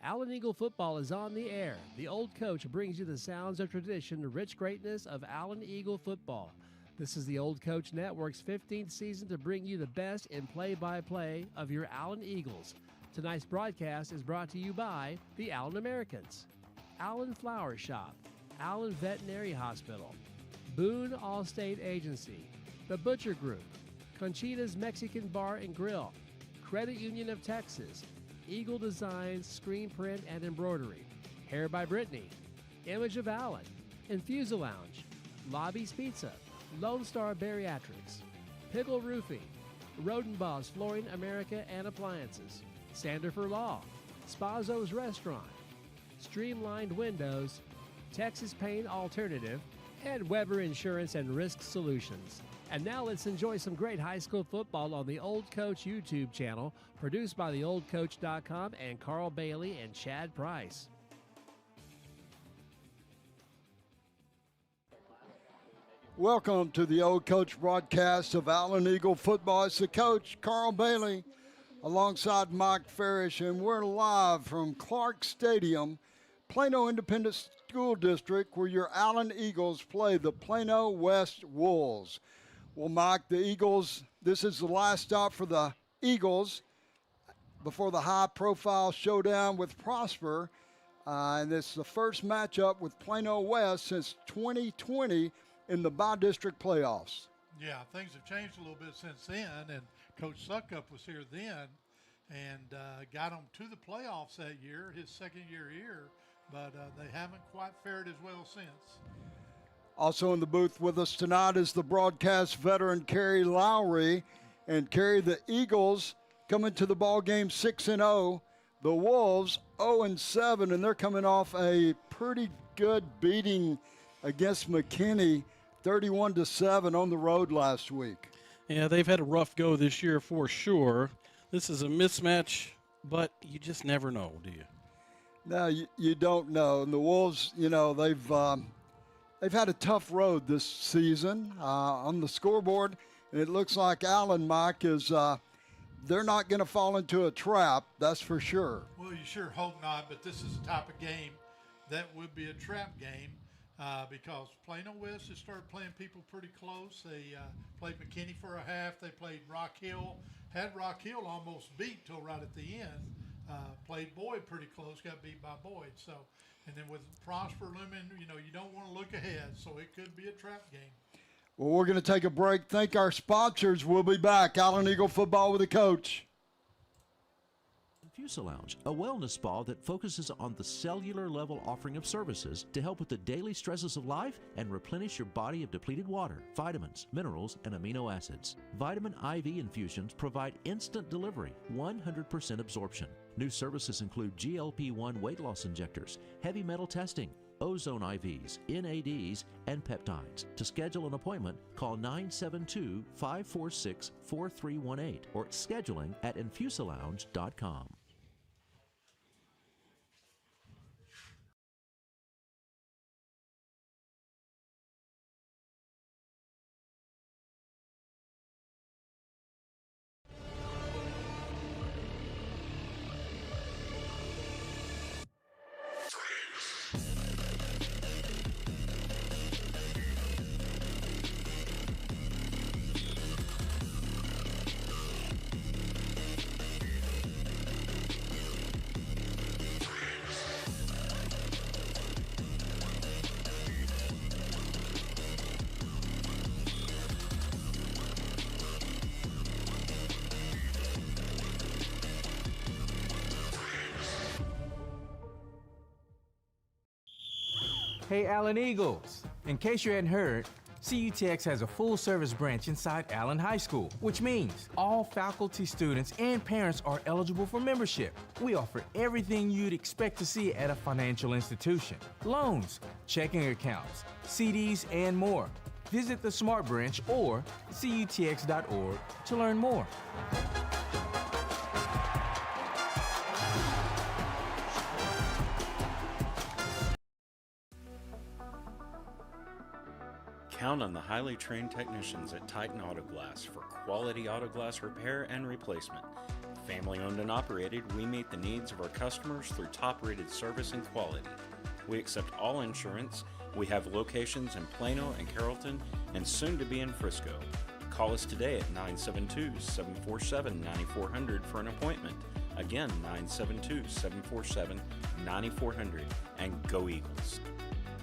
Allen Eagle football is on the air. The Old Coach brings you the sounds of tradition, the rich greatness of Allen Eagle football. This is the Old Coach Network's 15th season to bring you the best in play-by-play of your Allen Eagles. Tonight's broadcast is brought to you by the Allen Americans, Allen Flower Shop, Allen Veterinary Hospital, Boone Allstate Agency, The Butcher Group, Conchita's Mexican Bar and Grill, Credit Union of Texas, Eagle Designs Screen Print and Embroidery, Hair by Brittany, Image of Allen, Infusa Lounge, Lobby's Pizza, Lone Star Bariatrics, Pickle Roofing, Rodenbaugh's Flooring America and Appliances, Sandifer Law, Spazo's Restaurant, Streamlined Windows, Texas Paint Alternative, and Weber Insurance and Risk Solutions. And now let's enjoy some great high school football on the Old Coach YouTube channel, produced by theoldcoach.com and Carl Bailey and Chad Price. Welcome to the Old Coach broadcast of Allen Eagle football. It's the coach, Carl Bailey, alongside Mike Farish, and we're live from Clark Stadium, Plano Independent School District, where your Allen Eagles play the Plano West Wolves. Well, Mike, the Eagles, this is the last stop for the Eagles before the high-profile showdown with Prosper. And it's the first matchup with Plano West since 2020 in the bi-district playoffs. Yeah, things have changed a little bit since then, and Coach Suckup was here then and got them to the playoffs that year, his second year here, but they haven't quite fared as well since. Also in the booth with us tonight is the broadcast veteran Kerry Lowry. And Kerry, the Eagles coming to the ball game 6-0. The Wolves 0-7, and they're coming off a pretty good beating against McKinney, 31-7 on the road last week. Yeah, they've had a rough go this year for sure. This is a mismatch, but you just never know, do you? No, you don't know. And the Wolves, you know, they've had a tough road this season on the scoreboard, and it looks like Allen, Mike, is they're not going to fall into a trap, that's for sure. Well, you sure hope not, but this is the type of game that would be a trap game because Plano West has started playing people pretty close. They played McKinney for a half. They played Rock Hill, had Rock Hill almost beat till right at the end. Played Boyd pretty close, got beat by Boyd. So, and then with Prosper looming, you know, you don't want to look ahead, so it could be a trap game. Well, we're going to take a break. Thank our sponsors. We'll be back. Allen Eagle football with the coach. Infusa Lounge, a wellness spa that focuses on the cellular level offering of services to help with the daily stresses of life and replenish your body of depleted water, vitamins, minerals, and amino acids. Vitamin IV infusions provide instant delivery, 100% absorption. New services include GLP-1 weight loss injectors, heavy metal testing, ozone IVs, NADs, and peptides. To schedule an appointment, call 972-546-4318 or scheduling at infusalounge.com. Hey, Allen Eagles. In case you hadn't heard, CUTX has a full-service branch inside Allen High School, which means all faculty, students, and parents are eligible for membership. We offer everything you'd expect to see at a financial institution: loans, checking accounts, CDs, and more. Visit the Smart Branch or cutx.org to learn more. Count on the highly trained technicians at Titan Auto Glass for quality auto glass repair and replacement. Family owned and operated, we meet the needs of our customers through top-rated service and quality. We accept all insurance. We have locations in Plano and Carrollton and soon to be in Frisco. Call us today at 972-747-9400 for an appointment. Again, 972-747-9400, and go Eagles.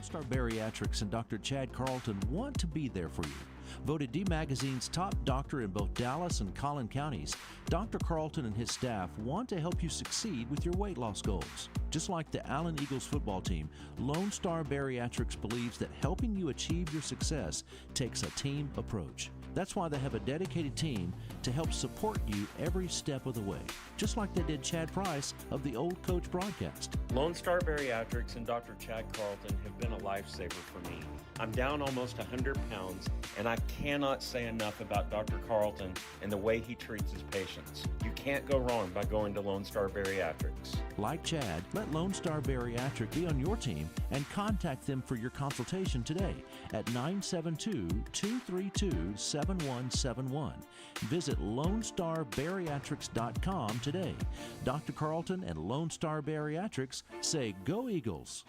Star Bariatrics and Dr. Chad Carlton want to be there for you. Voted D Magazine's top doctor in both Dallas and Collin counties, Dr. Carlton and his staff want to help you succeed with your weight loss goals. Just like the Allen Eagles football team, Lone Star Bariatrics believes that helping you achieve your success takes a team approach. That's why they have a dedicated team to help support you every step of the way, just like they did Chad Price of the Old Coach broadcast. Lone Star Bariatrics and Dr. Chad Carlton have been a lifesaver for me. I'm down almost 100 pounds, and I cannot say enough about Dr. Carlton and the way he treats his patients. You can't go wrong by going to Lone Star Bariatrics. Like Chad, let Lone Star Bariatric be on your team and contact them for your consultation today at 972-232-7171. Visit LoneStarBariatrics.com today. Dr. Carlton and Lone Star Bariatrics say go Eagles.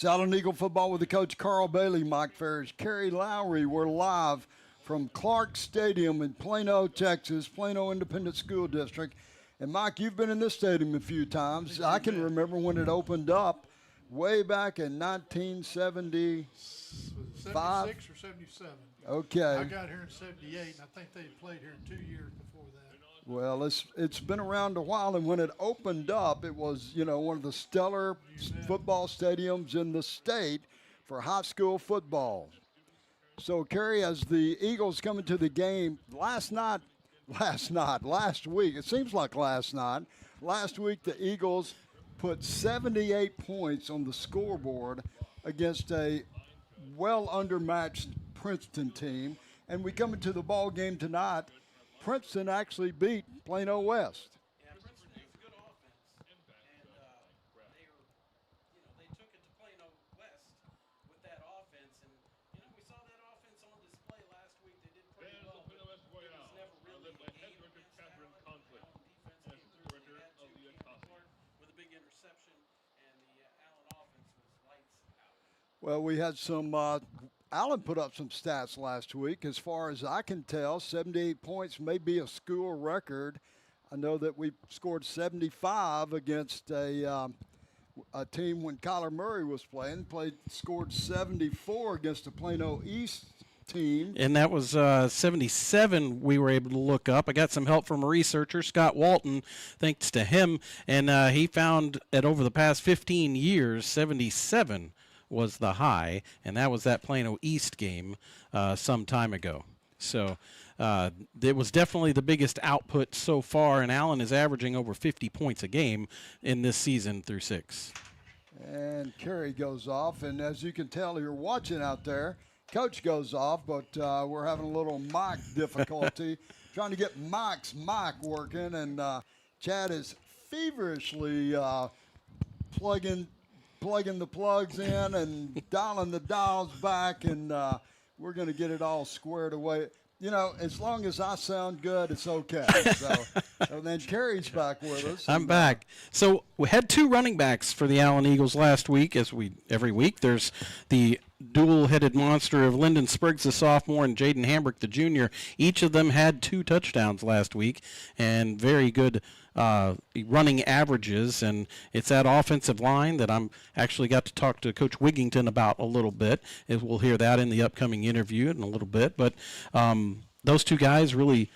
Allen Eagle football with the coach Carl Bailey, Mike Ferris, Kerry Lowry. We're live from Clark Stadium in Plano, Texas, Plano Independent School District. And Mike, you've been in this stadium a few times. I can remember when it opened up way back in 1975. 76 or 77. Okay. I got here in 78, and I think they played here in 2 years before that. Well, it's been around a while, and when it opened up, it was, one of the stellar football stadiums in the state for high school football. So, Kerry, as the Eagles come into the game last week, it seems like last week the Eagles put 78 points on the scoreboard against a well undermatched Princeton team, and we come into the ball game tonight. Princeton actually beat Plano West. Yeah, Princeton is a good offense, and they took it to Plano West with that offense, and we saw that offense on display last week. They did pretty well, but it was never really a game against Allen. Defense came through. They had with a big interception, and the Allen offense was lights out. Well, we had some. Allen put up some stats last week. As far as I can tell, 78 points may be a school record. I know that we scored 75 against a team when Kyler Murray was playing. Scored 74 against the Plano East team. And that was 77 we were able to look up. I got some help from a researcher, Scott Walton, thanks to him. And he found that over the past 15 years, 77 was the high, and that was that Plano East game some time ago. So it was definitely the biggest output so far, and Allen is averaging over 50 points a game in this season through 6. And Kerry goes off, and as you can tell, you're watching out there. Coach goes off, but we're having a little mic difficulty, trying to get Mike's mic working, and Chad is feverishly plugging the plugs in and dialing the dials back, and we're going to get it all squared away. As long as I sound good, it's okay. So then Kerry's back with us. I'm back. So we had 2 running backs for the Allen Eagles last week, every week. There's the dual-headed monster of Lyndon Spriggs, the sophomore, and Jaden Hambrick, the junior. Each of them had 2 touchdowns last week, and very good running averages, and it's that offensive line that I'm actually got to talk to Coach Wigington about a little bit. And we'll hear that in the upcoming interview in a little bit. But those 2 guys really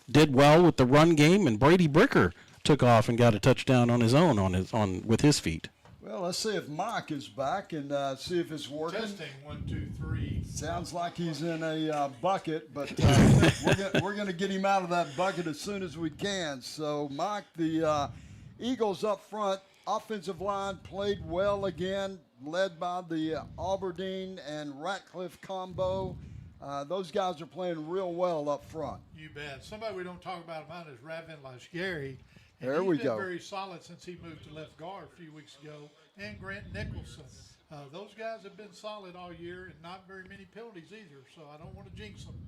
did well with the run game, and Brady Bricker took off and got a touchdown on his own with his feet. Well, let's see if Mike is back and see if it's working. Testing 1, 2, 3. Sounds like he's in a bucket, but we're going to get him out of that bucket as soon as we can. So, Mike, the Eagles up front, offensive line played well again, led by the Aberdeen and Ratcliffe combo. Those guys are playing real well up front. You bet. Somebody we don't talk about him is Ravin Lashgary. There we go. go. He's been very solid since he moved to left guard a few weeks ago. And Grant Nicholson. Those guys have been solid all year, and not very many penalties either, so I don't want to jinx them.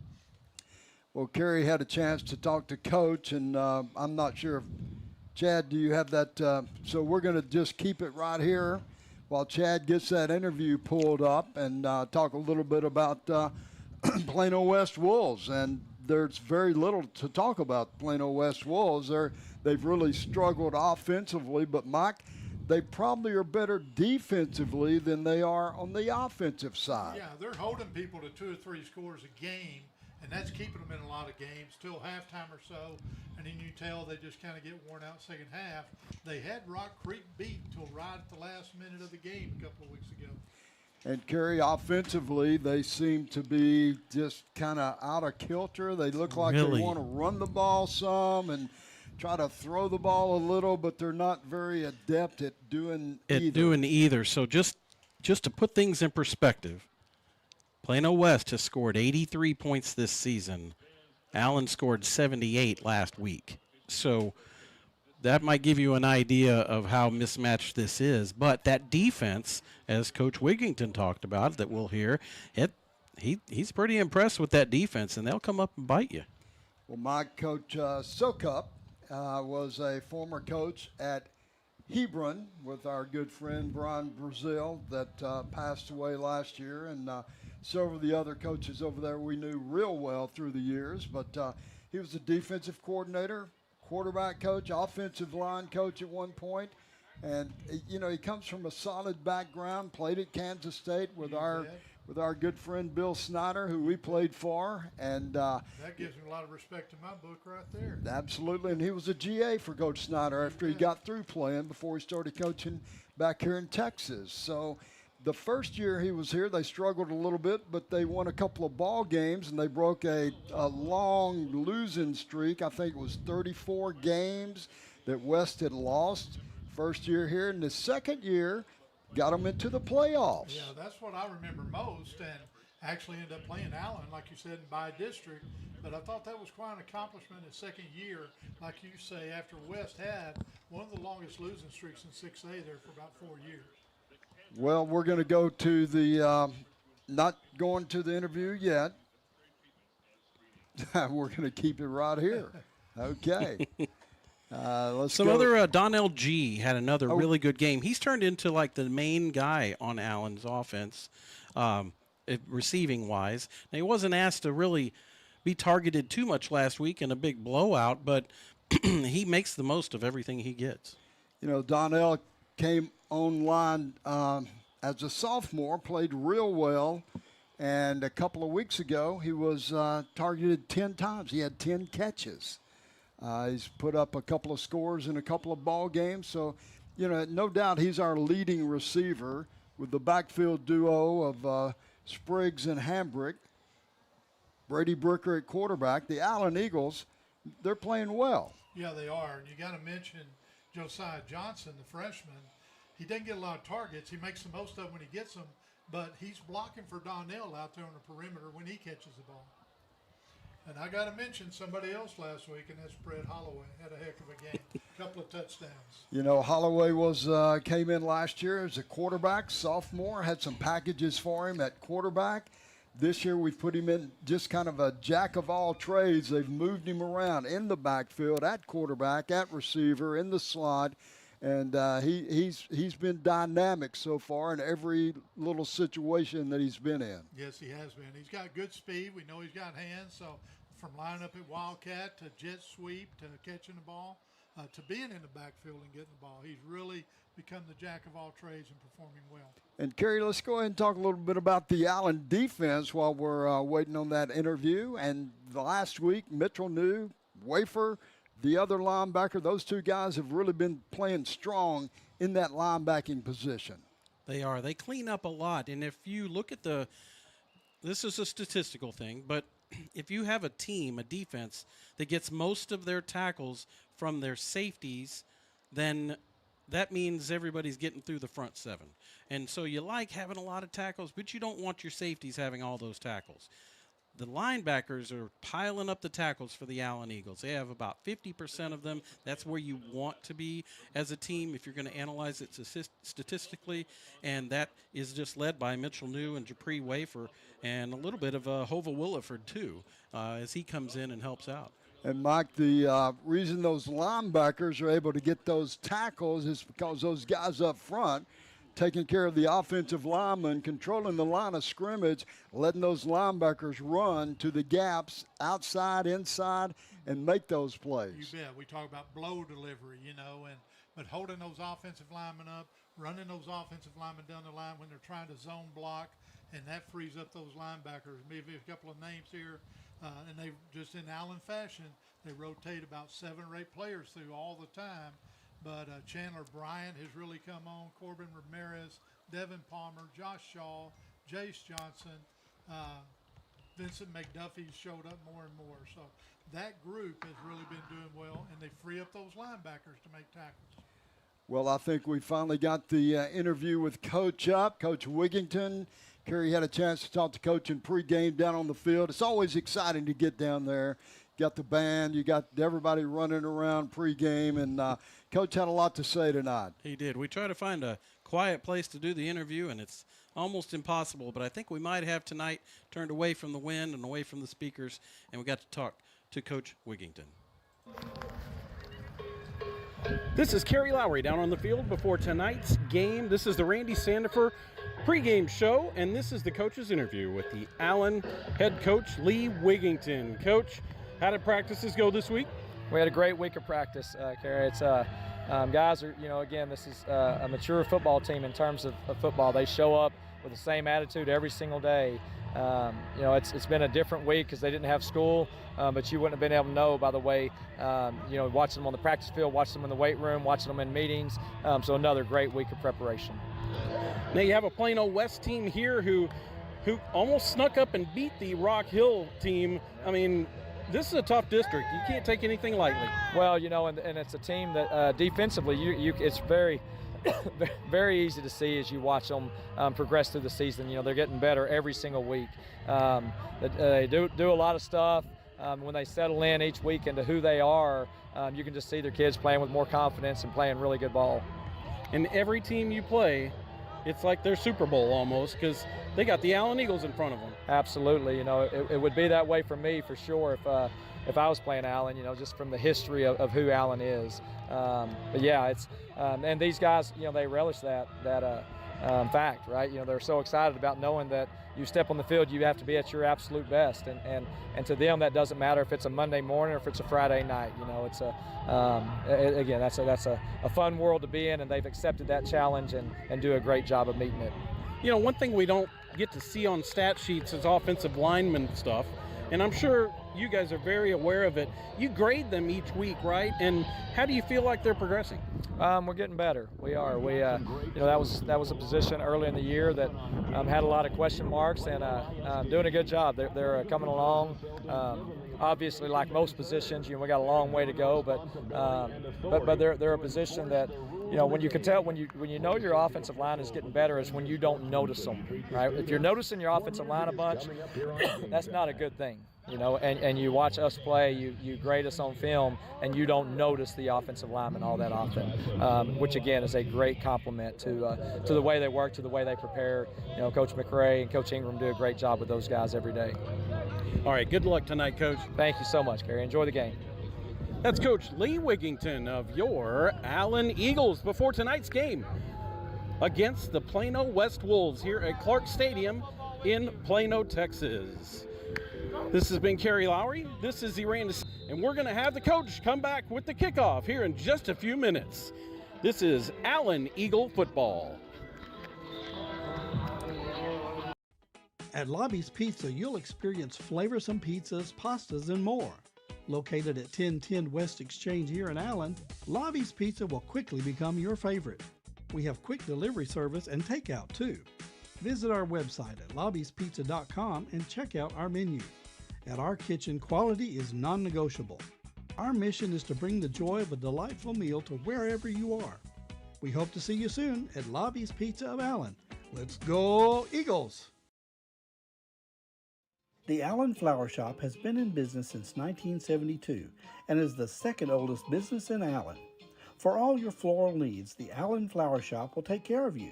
Well, Kerry had a chance to talk to Coach, and I'm not sure if Chad, do you have that? So we're going to just keep it right here while Chad gets that interview pulled up and talk a little bit about Plano West Wolves. And there's very little to talk about Plano West Wolves. They've really struggled offensively, but Mike, they probably are better defensively than they are on the offensive side. Yeah, they're holding people to 2 or 3 scores a game, and that's keeping them in a lot of games till halftime or so. And then you tell they just kind of get worn out second half. They had Rock Creek beat till right at the last minute of the game a couple of weeks ago. And Kerry, offensively, they seem to be just kind of out of kilter. They look like they want to run the ball some and try to throw the ball a little, but they're not very adept at doing either. So just to put things in perspective, Plano West has scored 83 points this season. Allen scored 78 last week. So that might give you an idea of how mismatched this is. But that defense, as Coach Wigington talked about, that we'll hear, he's pretty impressed with that defense, and they'll come up and bite you. Well, my coach, Sokup, was a former coach at Hebron with our good friend Brian Brazil that passed away last year, and several of the other coaches over there we knew real well through the years. But he was a defensive coordinator, quarterback coach, offensive line coach at one point. And, you know, he comes from a solid background, played at Kansas State with our good friend Bill Snyder, who we played for. And that gives him a lot of respect in my book right there. Absolutely. And he was a GA for Coach Snyder after he got through playing before he started coaching back here in Texas. So the first year he was here, they struggled a little bit, but they won a couple of ball games, and they broke a long losing streak. I think it was 34 games that West had lost first year here. And the second year got them into the playoffs. Yeah, that's what I remember most, and actually ended up playing Allen, like you said, in by district. But I thought that was quite an accomplishment in second year, like you say, after West had one of the longest losing streaks in 6A there for about 4 years. Well, we're going to go to the not going to the interview yet. We're going to keep it right here. Okay. Let's go. Donnell G had another really good game. He's turned into like the main guy on Allen's offense, receiving wise. Now, he wasn't asked to really be targeted too much last week in a big blowout, but he makes the most of everything he gets. You know, Donnell came online as a sophomore, played real well, and a couple of weeks ago he was targeted 10 times. He had 10 catches. He's put up a couple of scores in a couple of ball games. So, you know, no doubt he's our leading receiver with the backfield duo of Spriggs and Hambrick. Brady Bricker at quarterback. The Allen Eagles, they're playing well. Yeah, they are. And you got to mention Josiah Johnson, the freshman. He doesn't get a lot of targets. He makes the most of them when he gets them, but he's blocking for Donnell out there on the perimeter when he catches the ball. And I got to mention somebody else last week, and that's Brett Holloway. Had a heck of a game, a couple of touchdowns. You know, Holloway came in last year as a quarterback, sophomore, had some packages for him at quarterback. This year we've put him in just kind of a jack of all trades. They've moved him around in the backfield, at quarterback, at receiver, in the slot. And he's been dynamic so far in every little situation that he's been in. Yes, he has been. He's got good speed. We know he's got hands. So from lining up at Wildcat to jet sweep to catching the ball to being in the backfield and getting the ball, he's really become the jack of all trades and performing well. And, Kerry, let's go ahead and talk a little bit about the Allen defense while we're waiting on that interview. And last week, Mitchell New, Wafer, the other linebacker, those two guys have really been playing strong in that linebacking position. They are. They clean up a lot. And if you look at this is a statistical thing, but if you have a team, a defense, that gets most of their tackles from their safeties, then that means everybody's getting through the front seven. And so you like having a lot of tackles, but you don't want your safeties having all those tackles. the linebackers are piling up the tackles for the Allen Eagles. They have about 50% of them. That's where you want to be as a team if you're going to analyze it statistically, and that is just led by Mitchell New and Japri Wafer and a little bit of Hova Williford, too, as he comes in and helps out. And, Mike, the reason those linebackers are able to get those tackles is because those guys up front taking care of the offensive linemen, controlling the line of scrimmage, letting those linebackers run to the gaps outside, inside, and make those plays. You bet. We talk about blow delivery, but holding those offensive linemen up, running those offensive linemen down the line when they're trying to zone block, and that frees up those linebackers. Maybe a couple of names here, and they just in Allen fashion, they rotate about 7 or 8 players through all the time. But Chandler Bryant has really come on, Corbin Ramirez, Devin Palmer, Josh Shaw, Jace Johnson, Vincent McDuffie showed up more and more. So that group has really been doing well, and they free up those linebackers to make tackles. Well, I think we finally got the interview with Coach up, Coach Wigington. Kerry had a chance to talk to Coach in pregame down on the field. It's always exciting to get down there. Got the band, you got everybody running around pregame, and Coach had a lot to say tonight. He did. We try to find a quiet place to do the interview, and it's almost impossible, but I think we might have tonight turned away from the wind and away from the speakers, and we got to talk to Coach Wigington. This is Kerry Lowry down on the field before tonight's game. This is the Randy Sandifer pregame show, and this is the coach's interview with the Allen head coach, Lee Wigington. Coach, how did practices go this week? We had a great week of practice, Kerry. It's guys are, again, this is a mature football team in terms of football. They show up with the same attitude every single day. It's been a different week because they didn't have school, but you wouldn't have been able to know by the way, watching them on the practice field, watching them in the weight room, watching them in meetings. So another great week of preparation. Now you have a Plano West team here who almost snuck up and beat the Rock Hill team. I mean, this is a tough district. You can't take anything lightly. Well, and it's a team that defensively, it's very, very easy to see as you watch them progress through the season. They're getting better every single week. They do a lot of stuff. When they settle in each week into who they are, you can just see their kids playing with more confidence and playing really good ball. And every team you play, it's like their Super Bowl almost because they got the Allen Eagles in front of them. Absolutely. It would be that way for me for sure if I was playing Allen, just from the history of who Allen is. But yeah, it's and these guys, they relish that fact, right? They're so excited about knowing that you step on the field, you have to be at your absolute best, and to them that doesn't matter if it's a Monday morning or if it's a Friday night. It's again that's a fun world to be in, and they've accepted that challenge and do a great job of meeting it. One thing we don't get to see on stat sheets is offensive lineman stuff, and I'm sure you guys are very aware of it. You grade them each week, right? And how do you feel like they're progressing? We're getting better. We are. We, that was a position early in the year that had a lot of question marks, and doing a good job. They're coming along. Obviously, like most positions, we got a long way to go, but they're a position that, when you can tell, when you know your offensive line is getting better is when you don't notice them, right? If you're noticing your offensive line a bunch, that's not a good thing. And you watch us play, you grade us on film, and you don't notice the offensive linemen all that often, which again is a great compliment to the way they work, to the way they prepare. Coach McRae and Coach Ingram do a great job with those guys every day. All right, good luck tonight, Coach. Thank you so much, Gary. Enjoy the game. That's Coach Lee Wigington of your Allen Eagles before tonight's game against the Plano West Wolves here at Clark Stadium in Plano, Texas. This has been Kerry Lowry. This is the Randy, and we're going to have the coach come back with the kickoff here in just a few minutes. This is Allen Eagle football. At Lobby's Pizza, you'll experience flavorsome pizzas, pastas, and more. Located at 1010 West Exchange here in Allen, Lobby's Pizza will quickly become your favorite. We have quick delivery service and takeout too. Visit our website at lobbyspizza.com and check out our menu. At our kitchen, quality is non-negotiable. Our mission is to bring the joy of a delightful meal to wherever you are. We hope to see you soon at Lobby's Pizza of Allen. Let's go Eagles! The Allen Flower Shop has been in business since 1972 and is the second oldest business in Allen. For all your floral needs, the Allen Flower Shop will take care of you.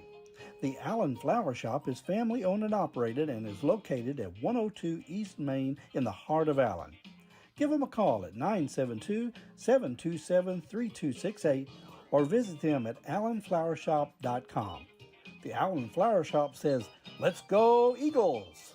The Allen Flower Shop is family owned and operated and is located at 102 East Main in the heart of Allen. Give them a call at 972-727-3268 or visit them at allenflowershop.com. The Allen Flower Shop says, "Let's go Eagles!"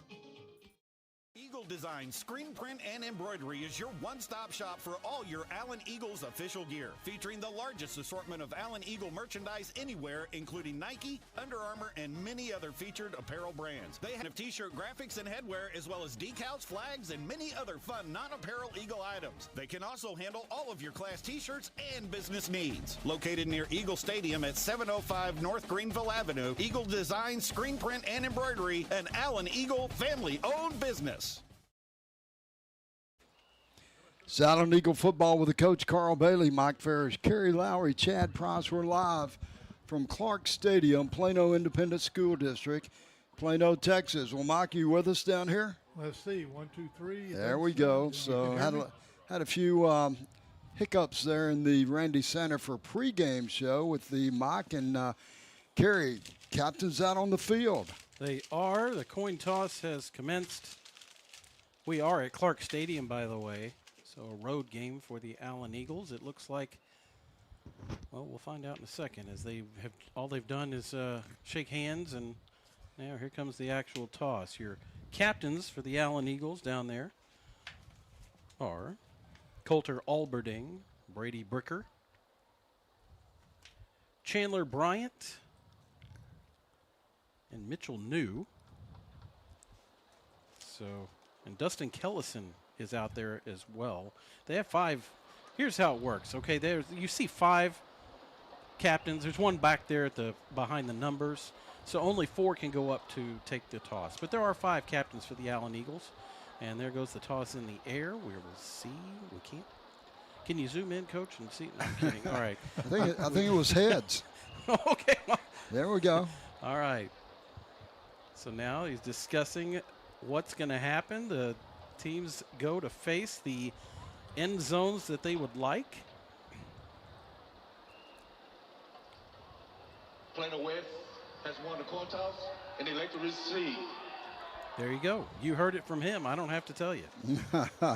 Eagle Design Screen Print and Embroidery is your one-stop shop for all your Allen Eagles official gear, featuring the largest assortment of Allen Eagle merchandise anywhere, including Nike, Under Armour, and many other featured apparel brands. They have t-shirt graphics and headwear, as well as decals, flags, and many other fun non-apparel Eagle items. They can also handle all of your class t-shirts and business needs. Located near Eagle Stadium at 705 North Greenville Avenue, Eagle Design Screen Print and Embroidery, an Allen Eagle family-owned business. It's Allen Eagle football with the coach Carl Bailey, Mike Ferris, Kerry Lowry, Chad Price. We're live from Clark Stadium, Plano Independent School District, Plano, Texas. Well, Mike, you with us down here? Let's see, 1, 2, 3. There we go. So had a few hiccups there in the Randy Center for pregame show with the Mike and Kerry. Captains out on the field. They are. The coin toss has commenced. We are at Clark Stadium, by the way. So a road game for the Allen Eagles. It looks like, well, we'll find out in a second, as all they've done is shake hands, and now here comes the actual toss. Your captains for the Allen Eagles down there are Coulter Alberding, Brady Bricker, Chandler Bryant, and Mitchell New. And Dustin Kellison is out there as well. They have 5. Here's how it works. Okay, you see 5 captains. There's one back there behind the numbers, so only 4 can go up to take the toss. But there are 5 captains for the Allen Eagles, and there goes the toss in the air. We will see. We can't. Can you zoom in, Coach, and see? No, I'm kidding. All right. I think it was heads. Okay. There we go. All right. So now he's discussing what's going to happen. The teams go to face the end zones that they would like. Plano West has won the coin toss, and they like to receive. There you go. You heard it from him. I don't have to tell you.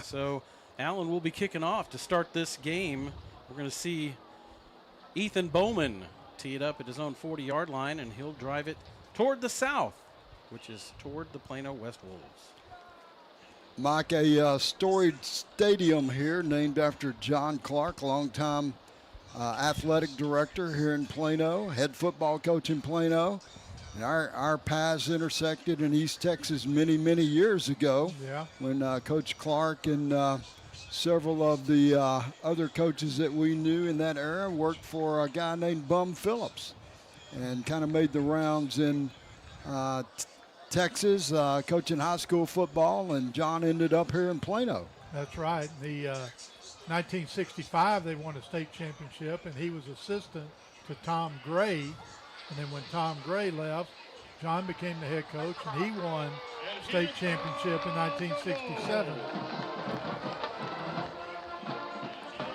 So Allen will be kicking off to start this game. We're going to see Ethan Bowman tee it up at his own 40-yard line, and he'll drive it toward the south, which is toward the Plano West Wolves. Mike, a storied stadium here named after John Clark, longtime athletic director here in Plano, head football coach in Plano. And our paths intersected in East Texas many, many years ago. Yeah. When Coach Clark and several of the other coaches that we knew in that era worked for a guy named Bum Phillips, and kind of made the rounds in Texas, coaching high school football, and John ended up here in Plano. That's right. The 1965, they won a state championship, and he was assistant to Tom Gray. And then when Tom Gray left, John became the head coach, and he won state championship in 1967.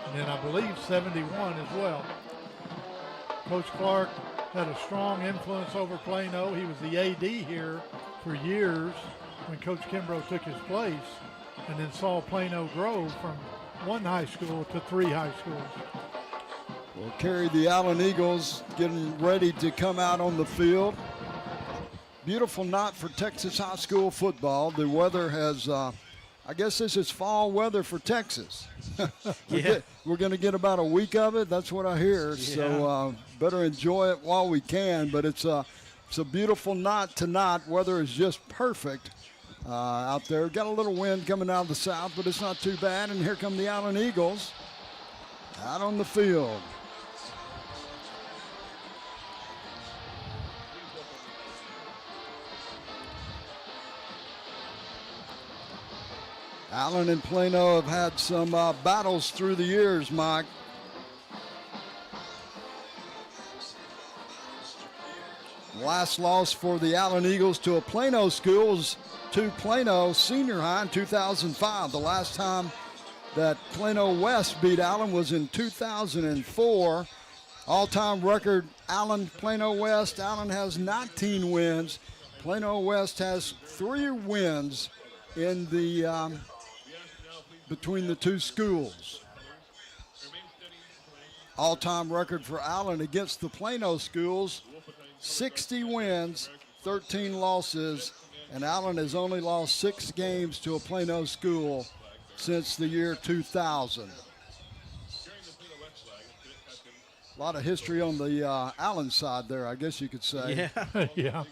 And then I believe 71 as well. Coach Clark had a strong influence over Plano. He was the AD here for years when Coach Kimbrough took his place, and then saw Plano grow from 1 high school to 3 high schools. We'll carry the Allen Eagles getting ready to come out on the field. Beautiful night for Texas high school football. The weather has, I guess this is fall weather for Texas. We're going to get about a week of it. That's what I hear. Yeah. So better enjoy it while we can. But it's a beautiful night tonight. Weather is just perfect out there. Got a little wind coming out of the south, but it's not too bad. And here come the Allen Eagles out on the field. Allen and Plano have had some battles through the years, Mike. Last loss for the Allen Eagles to a Plano school was to Plano Senior High in 2005. The last time that Plano West beat Allen was in 2004. All-time record, Allen, Plano West. Allen has 19 wins. Plano West has 3 wins in the between the two schools. All-time record for Allen against the Plano schools, 60 wins, 13 losses, and Allen has only lost 6 games to a Plano school since the year 2000. A lot of history on the Allen side there, I guess you could say. Yeah. Yeah.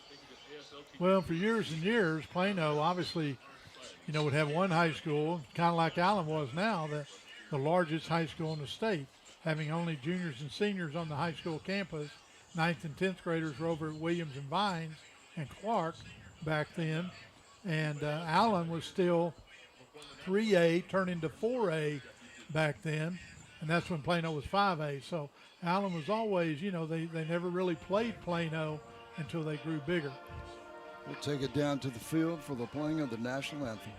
Well, for years and years, Plano obviously, would have one high school, kind of like Allen was now, the largest high school in the state, having only juniors and seniors on the high school campus. 9th and 10th graders were over at Williams and Vines and Clark back then. And Allen was still 3A, turned into 4A back then, and that's when Plano was 5A. So Allen was always, they never really played Plano until they grew bigger. We'll take it down to the field for the playing of the national anthem.